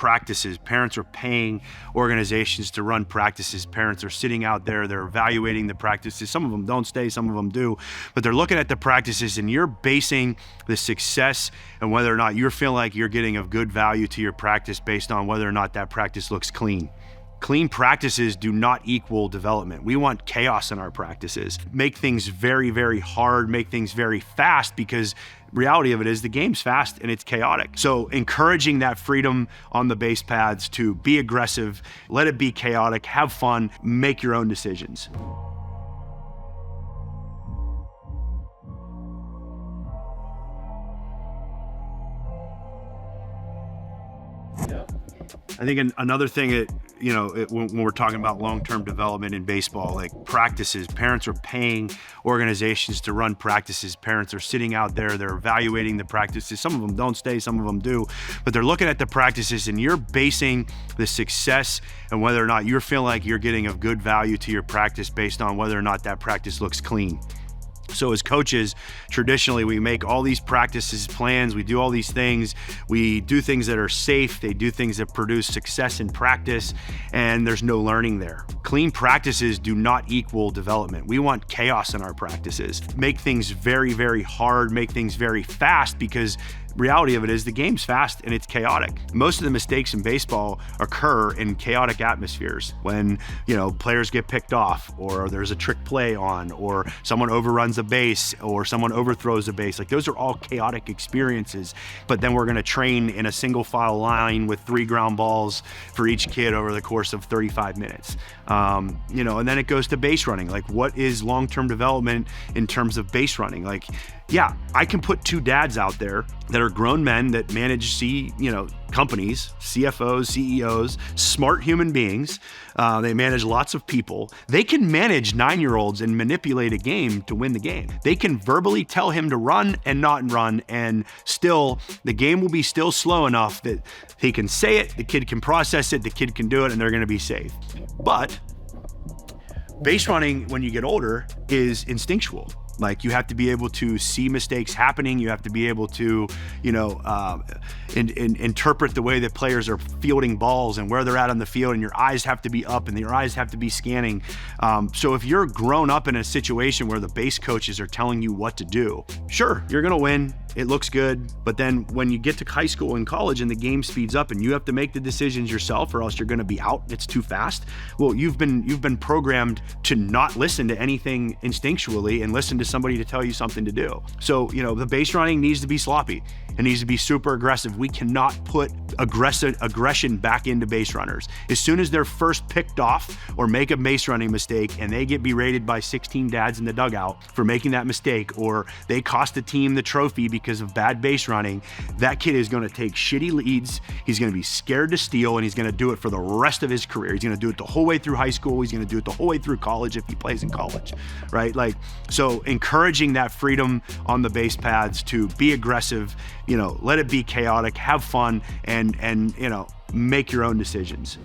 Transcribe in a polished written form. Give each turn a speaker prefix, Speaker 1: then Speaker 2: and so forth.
Speaker 1: practices. Parents are paying organizations to run practices. Parents are sitting out there, they're evaluating the practices. Some of them don't stay, some of them do, but they're looking at the practices, and you're basing the success and whether or not you're feeling like you're getting a good value to your practice based on whether or not that practice looks clean. Clean practices do not equal development. We want chaos in our practices. Make things very, very hard, make things very fast, because reality of it is the game's fast and it's chaotic. So encouraging that freedom on the base paths to be aggressive, let it be chaotic, have fun, make your own decisions. I think another thing that, when we're talking about long-term development in baseball, like practices, parents are paying organizations to run practices. Parents are sitting out there, they're evaluating the practices. Some of them don't stay, some of them do, but they're looking at the practices, and you're basing the success and whether or not you're feeling like you're getting a good value to your practice based on whether or not that practice looks clean. So as coaches, traditionally, we make all these practices, plans, we do all these things, we do things that are safe, they do things that produce success in practice, and there's no learning there. Clean practices do not equal development. We want chaos in our practices. Make things very, very hard, make things very fast, because reality of it is the game's fast and it's chaotic. Most of the mistakes in baseball occur in chaotic atmospheres when, players get picked off, or there's a trick play on, or someone overruns a base, or someone overthrows a base. Like, those are all chaotic experiences. But then we're gonna train in a single file line with 3 ground balls for each kid over the course of 35 minutes. And then it goes to base running. Like, what is long-term development in terms of base running? Like, yeah, I can put 2 dads out there that are grown men that manage companies, CFOs, CEOs, smart human beings. They manage lots of people. They can manage 9-year-olds and manipulate a game to win the game. They can verbally tell him to run and not run, and still the game will be still slow enough that he can say it, the kid can process it, the kid can do it, and they're gonna be safe. But base running, when you get older, is instinctual. Like, you have to be able to see mistakes happening. You have to be able to, interpret the way that players are fielding balls and where they're at on the field, and your eyes have to be up and your eyes have to be scanning. So if you're grown up in a situation where the base coaches are telling you what to do, sure, you're gonna win. It looks good, but then when you get to high school and college and the game speeds up and you have to make the decisions yourself, or else you're gonna be out, it's too fast. Well, you've been programmed to not listen to anything instinctually and listen to somebody to tell you something to do. So, the base running needs to be sloppy. It needs to be super aggressive. We cannot put aggression back into base runners. As soon as they're first picked off or make a base running mistake and they get berated by 16 dads in the dugout for making that mistake, or they cost the team the trophy because of bad base running, that kid is gonna take shitty leads, he's gonna be scared to steal, and he's gonna do it for the rest of his career. He's gonna do it the whole way through high school, he's gonna do it the whole way through college if he plays in college, right? So encouraging that freedom on the base paths to be aggressive, let it be chaotic, have fun, and make your own decisions.